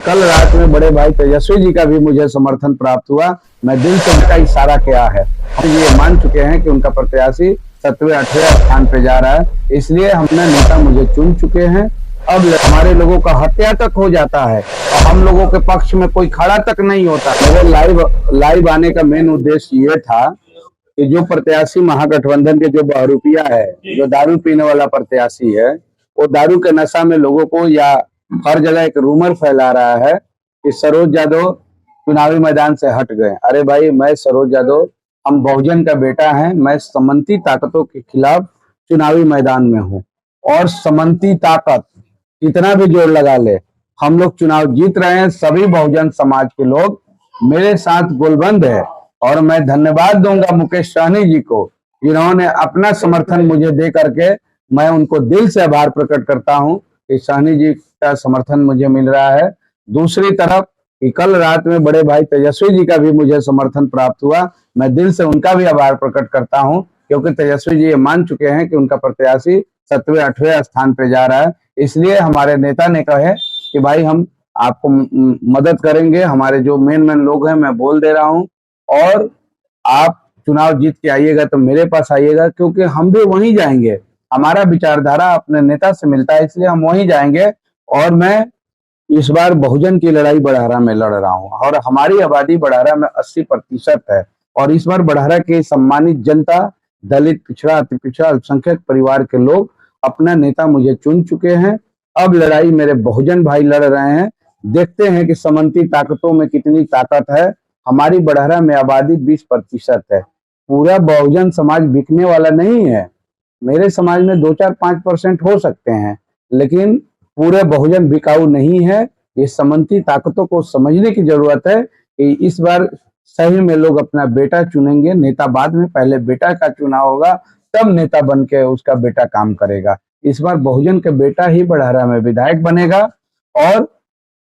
कल रात में बड़े भाई तेजस्वी जी का भी मुझे समर्थन प्राप्त हुआ। मैं दिल से उनका इशारा किया है। हम ये मान चुके हैं कि उनका प्रत्याशी 7वें 8वें स्थान पे जा रहा है, इसलिए हमने नेता मुझे चुन चुके हैं। अब हमारे लोगों का हत्या तक हो जाता है और हम लोगों के पक्ष में कोई खड़ा तक नहीं होता। मेरे लाइव आने का मेन उद्देश्य ये था कि जो प्रत्याशी महागठबंधन के जो बहरूपिया है, जो दारू पीने वाला प्रत्याशी है, वो दारू के नशा में लोगों को या हर जगह एक रूमर फैला रहा है कि सरोज यादव चुनावी मैदान से हट गए। अरे भाई, मैं सरोज यादव, हम बहुजन का बेटा है। मैं समंती ताकतों के खिलाफ चुनावी मैदान में हूँ और समंती ताकत कितना भी जोर लगा ले, हम लोग चुनाव जीत रहे हैं। सभी बहुजन समाज के लोग मेरे साथ गोलबंद है और मैं धन्यवाद दूंगा मुकेश सहनी जी को, जिन्होंने अपना समर्थन मुझे दे करके, मैं उनको दिल से आभार प्रकट करता हूं कि सहनी जी का समर्थन मुझे मिल रहा है। दूसरी तरफ कि कल रात में बड़े भाई तेजस्वी जी का भी मुझे समर्थन प्राप्त हुआ। मैं दिल से उनका भी आभार प्रकट करता हूं, क्योंकि तेजस्वी जी ये मान चुके हैं कि उनका प्रत्याशी 7वें 8वें स्थान पे जा रहा है। इसलिए हमारे नेता ने कहे कि भाई हम आपको मदद करेंगे। हमारे जो मेन लोग हैं, मैं बोल दे रहा हूं, और आप चुनाव जीत के आइएगा तो मेरे पास आइएगा, क्योंकि हम भी वहीं जाएंगे। हमारा विचारधारा अपने नेता से मिलता है, इसलिए हम वहीं जाएंगे। और मैं इस बार बहुजन की लड़ाई बड़हरा में लड़ रहा हूं और हमारी आबादी बड़हरा में 80% है। और इस बार बड़हरा के सम्मानित जनता, दलित, पिछड़ा, अति पिछड़ा, अल्पसंख्यक परिवार के लोग अपना नेता मुझे चुन चुके हैं। अब लड़ाई मेरे बहुजन भाई लड़ रहे हैं। देखते हैं कि समंती ताकतों में कितनी ताकत है। हमारी बड़हरा में आबादी 20% है। पूरा बहुजन समाज बिकने वाला नहीं है। मेरे समाज में 2-4-5% हो सकते हैं, लेकिन पूरे बहुजन बिकाऊ नहीं है। ये समंती ताकतों को समझने की जरूरत है कि इस बार सही में लोग अपना बेटा चुनेंगे। नेता बाद में, पहले बेटा का चुनाव होगा, तब नेता बन के उसका बेटा काम करेगा। इस बार बहुजन के बेटा ही बड़हरा में विधायक बनेगा। और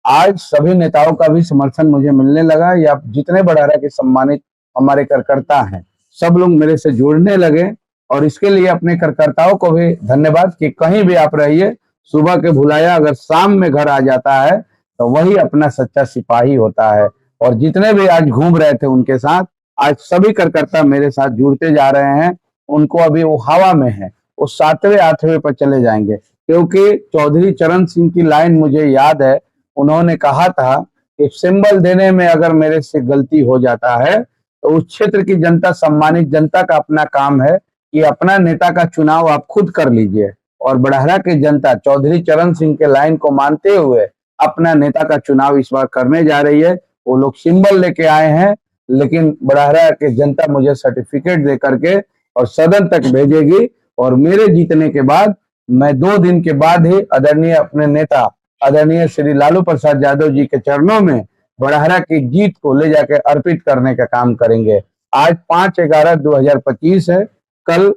आज सभी नेताओं का भी समर्थन मुझे मिलने लगा। या जितने बड़हरा के सम्मानित हमारे कार्यकर्ता हैं, सब लोग मेरे से जुड़ने लगे। और इसके लिए अपने कार्यकर्ताओं को भी धन्यवाद कि कहीं भी आप रहिए, सुबह के भुलाया अगर शाम में घर आ जाता है तो वही अपना सच्चा सिपाही होता है। और जितने भी आज घूम रहे थे उनके साथ, आज सभी कार्यकर्ता मेरे साथ जुड़ते जा रहे हैं। उनको अभी वो हवा में है, वो 7वें 8वें पर चले जाएंगे। क्योंकि चौधरी चरण सिंह की लाइन मुझे याद है, उन्होंने कहा था कि सिंबल देने में अगर मेरे से गलती हो जाता है तो उस क्षेत्र की जनता, सम्मानित जनता का अपना काम है कि अपना नेता का चुनाव आप खुद कर लीजिए। और बड़हरा की जनता चौधरी चरण सिंह के लाइन को मानते हुए अपना नेता का चुनाव इस बार करने जा रही है। वो लोग सिंबल लेके आए हैं, लेकिन बड़हरा की जनता मुझे सर्टिफिकेट दे करके और सदन तक भेजेगी। और मेरे जीतने के बाद मैं 2 दिन के बाद ही आदरणीय अपने नेता आदरणीय श्री लालू प्रसाद यादव जी के चरणों में बड़हरा की जीत को ले जाकर अर्पित करने का काम करेंगे। आज 5/11/2025 है। कल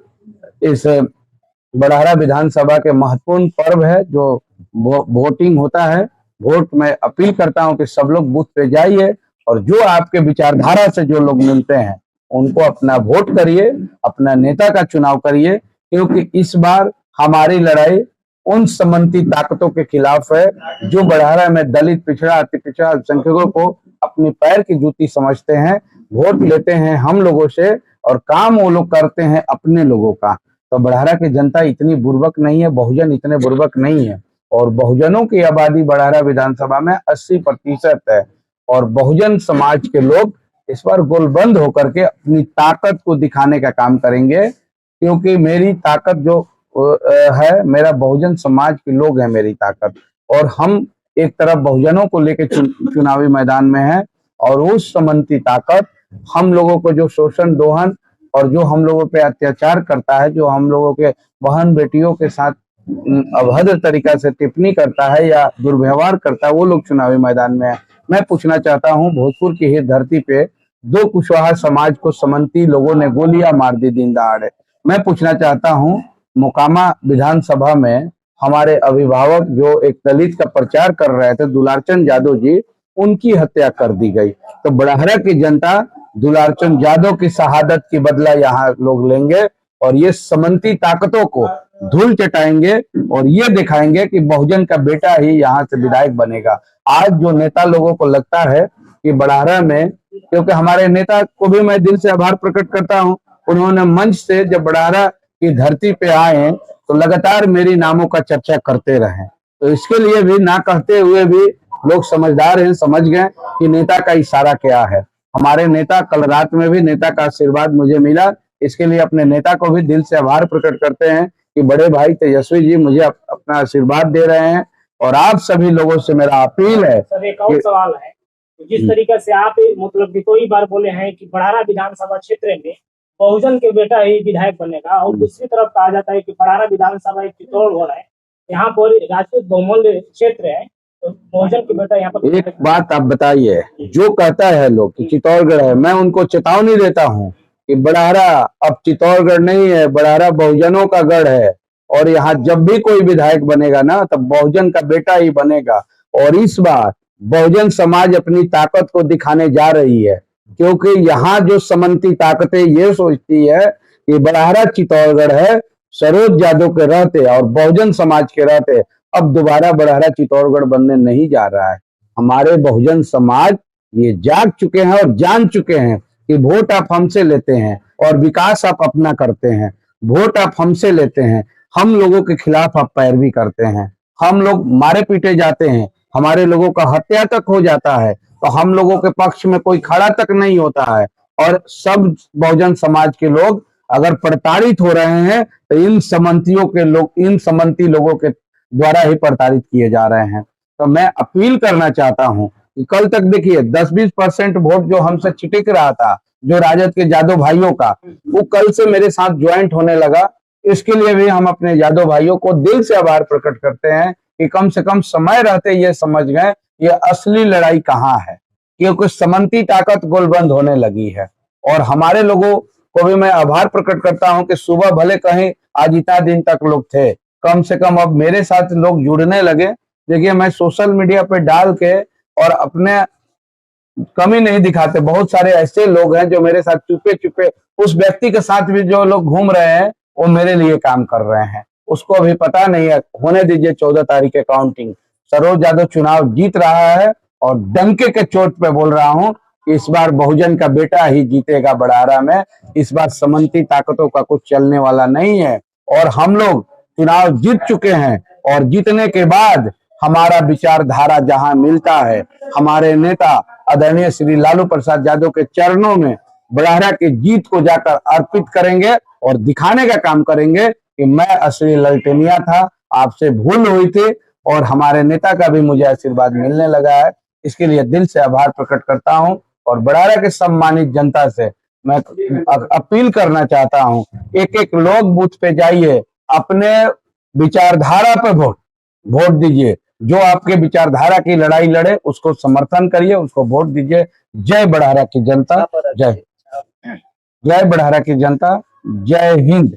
इस बड़हरा विधानसभा के महत्वपूर्ण पर्व है, जो वोटिंग होता है। वोट में अपील करता हूं कि सब लोग बूथ पे जाइए और जो आपके विचारधारा से जो लोग मिलते हैं उनको अपना वोट करिए, अपना नेता का चुनाव करिए। क्योंकि इस बार हमारी लड़ाई उन समंती ताकतों के खिलाफ है जो बड़हरा में दलित, पिछड़ा, अति पिछड़ा, अल्पसंख्यकों को अपनी पैर की जूती समझते हैं। वोट लेते हैं हम लोगों से और काम वो लोग करते हैं अपने लोगों का। तो बड़हरा की जनता इतनी बुर्बक नहीं है, बहुजन इतने बुर्बक नहीं है। और बहुजनों की आबादी बड़हरा विधानसभा में 80% है। और बहुजन समाज के लोग इस बार गोलबंद होकर के अपनी ताकत को दिखाने का काम करेंगे। क्योंकि मेरी ताकत जो है, मेरा बहुजन समाज के लोग हैं मेरी ताकत। और हम एक तरफ बहुजनों को लेकर चुनावी मैदान में हैं, और उस समंती ताकत हम लोगों को जो शोषण, दोहन और जो हम लोगों पे अत्याचार करता है, जो हम लोगों के बहन बेटियों के साथ अभद्र तरीका से टिप्पणी करता है या दुर्व्यवहार करता है, वो लोग चुनावी मैदान में है। मैं पूछना चाहता हूं, भोजपुर की ही धरती पे 2 कुशवाहा समाज को समंती लोगों ने गोलियां मार दी दिन दहाड़े। मैं पूछना चाहता हूं, मोकामा विधानसभा में हमारे अभिभावक जो एक दलित का प्रचार कर रहे थे, दुलारचंद यादव जी, उनकी हत्या कर दी गई। तो बड़हरा की जनता दुलारचंद यादव की शहादत की बदला यहाँ लोग लेंगे। और ये समंती ताकतों को धूल चटाएंगे और ये दिखाएंगे कि बहुजन का बेटा ही यहाँ से विधायक बनेगा। आज जो नेता लोगों को लगता है कि बड़ारा में, क्योंकि हमारे नेता को भी मैं दिल से आभार प्रकट करता हूँ, उन्होंने मंच से जब बड़ारा की धरती पे आए तो लगातार मेरी नामों का चर्चा करते रहे। तो इसके लिए भी ना कहते हुए भी लोग समझदार हैं, समझ गए कि नेता का इशारा क्या है। हमारे नेता, कल रात में भी नेता का आशीर्वाद मुझे मिला, इसके लिए अपने नेता को भी दिल से आभार प्रकट करते हैं कि बड़े भाई तेजस्वी जी मुझे अपना आशीर्वाद दे रहे हैं। और आप सभी लोगों से मेरा अपील है। सर एक और सवाल है, जिस तरीके से आप मतलब कि कई बार बोले हैं कि बड़ारा विधानसभा क्षेत्र में बहुजन के बेटा ही विधायक बनेगा, और दूसरी तरफ कहा जाता है कि बड़ारा विधानसभा एक चित्तौड़गढ़ है, यहाँ पर राजपूत बहुमूल्य क्षेत्र है, तो बहुजन के बेटा यहाँ पर। एक बात आप बताइए, जो कहता है लोग कि चित्तौड़गढ़ है, मैं उनको चेतावनी देता हूँ कि बड़ारा अब चित्तौड़गढ़ नहीं है, बड़ारा बहुजनों का गढ़ है। और यहाँ जब भी कोई विधायक बनेगा ना, तब बहुजन का बेटा ही बनेगा। और इस बार बहुजन समाज अपनी ताकत को दिखाने जा रही है, क्योंकि यहाँ जो समंती ताकतें ये सोचती है कि बड़ारा चित्तौड़गढ़ है, सरोज यादव के रहते और बहुजन समाज के रहते अब दोबारा बड़ारा चित्तौड़गढ़ बनने नहीं जा रहा है। हमारे बहुजन समाज ये जाग चुके हैं और जान चुके हैं कि वोट आप हमसे लेते हैं और विकास आप अपना करते हैं। वोट आप हमसे लेते हैं, हम लोगों के खिलाफ आप पैरवी करते हैं, हम लोग मारे पीटे जाते हैं, हमारे लोगों का हत्या तक हो जाता है, तो हम लोगों के पक्ष में कोई खड़ा तक नहीं होता है। और सब बहुजन समाज के लोग अगर प्रताड़ित हो रहे हैं तो इन समंतियों के लोग, इन समंती लोगों के द्वारा ही प्रताड़ित किए जा रहे हैं। तो मैं अपील करना चाहता हूं कि कल तक देखिए 10-20% वोट जो हमसे छिटक रहा था, जो राजद के यादव भाइयों का, वो कल से मेरे साथ ज्वाइंट होने लगा। इसके लिए भी हम अपने यादव भाइयों को दिल से आभार प्रकट करते हैं कि कम से कम समय रहते ये समझ गए ये असली लड़ाई कहाँ है, क्योंकि समंती ताकत गोलबंद होने लगी है। और हमारे लोगों को भी मैं आभार प्रकट करता हूं कि सुबह भले कहीं आज इतना दिन तक लोग थे, कम से कम अब मेरे साथ लोग जुड़ने लगे। देखिए मैं सोशल मीडिया पे डाल के और अपने कमी नहीं दिखाते, बहुत सारे ऐसे लोग हैं जो मेरे साथ चुपे चुपे, उस व्यक्ति के साथ भी जो लोग घूम रहे हैं वो मेरे लिए काम कर रहे हैं, उसको अभी पता नहीं है। होने दीजिए 14 तारीख के काउंटिंग। सरोज यादव चुनाव जीत रहा है और डंके के चोट पे बोल रहा हूं कि इस बार बहुजन का बेटा ही जीतेगा बड़ारा में। इस बार समंती ताकतों का कुछ चलने वाला नहीं है। और हम लोग चुनाव जीत चुके हैं और जीतने के बाद हमारा विचारधारा जहां मिलता है, हमारे नेता आदरणीय श्री लालू प्रसाद यादव के चरणों में बड़ारा की जीत को जाकर अर्पित करेंगे और दिखाने का काम करेंगे कि मैं असली ललटेनिया था, आपसे भूल हुई थी। और हमारे नेता का भी मुझे आशीर्वाद मिलने लगा है, इसके लिए दिल से आभार प्रकट करता हूं। और बड़ारा के सम्मानित जनता से मैं अपील करना चाहता हूं, एक एक लोग बूथ पे जाइए, अपने विचारधारा पे वोट दीजिए। जो आपके विचारधारा की लड़ाई लड़े उसको समर्थन करिए, उसको वोट दीजिए। जय बड़ारा की जनता, जय बड़ारा की जनता, जय हिंद,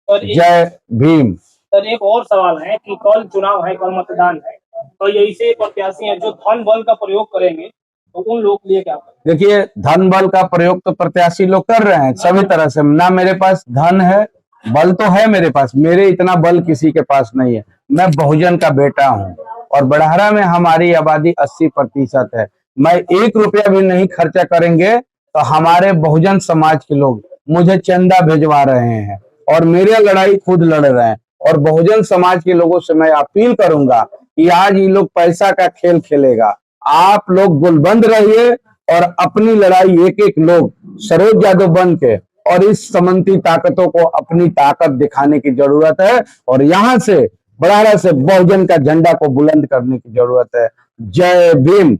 जय भीम। सर एक और सवाल है कि कल चुनाव है, कल मतदान है, तो ये ऐसे प्रत्याशी हैं जो धन बल का प्रयोग करेंगे, तो उन लोगों के लिए क्या? देखिए धन बल का प्रयोग तो प्रत्याशी लोग कर रहे हैं सभी तरह से। ना मेरे पास धन है, बल तो है मेरे पास, मेरे इतना बल किसी के पास नहीं है। मैं बहुजन का बेटा हूं और बड़ारा में हमारी आबादी 80% है। मैं 1 रुपया भी नहीं खर्चा करेंगे तो हमारे बहुजन समाज के लोग मुझे चंदा भेजवा रहे हैं और मेरे लड़ाई खुद लड़ रहे हैं। और बहुजन समाज के लोगों से मैं अपील करूंगा कि आज ये लोग पैसा का खेल खेलेगा, आप लोग गुलबंद रहिए और अपनी लड़ाई एक एक लोग सरोज यादव बन के, और इस समंती ताकतों को अपनी ताकत दिखाने की जरूरत है और यहाँ से बड़ारा से बहुजन का झंडा को बुलंद करने की जरूरत है। जय भीम।